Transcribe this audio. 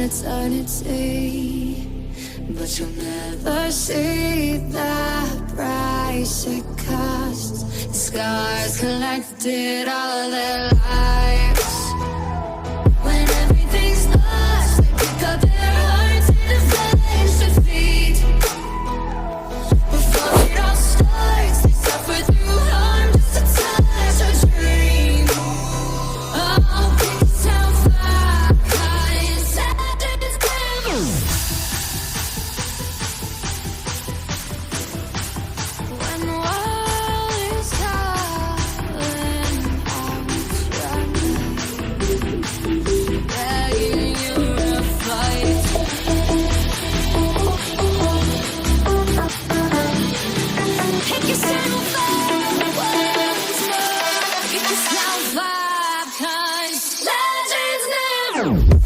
eternity, but you'll never see the price it costs. The scars collected all their lives. When everything's lost, they pick up their hearts and the flames to feed. Before it all starts, they suffer through harm just to touch a dream. Oh, pick yourself up, cause it's never. When the world is calling out your name, begging you to fight. Pick yourself up, the world's gone. Pick yourself up, cause legends never.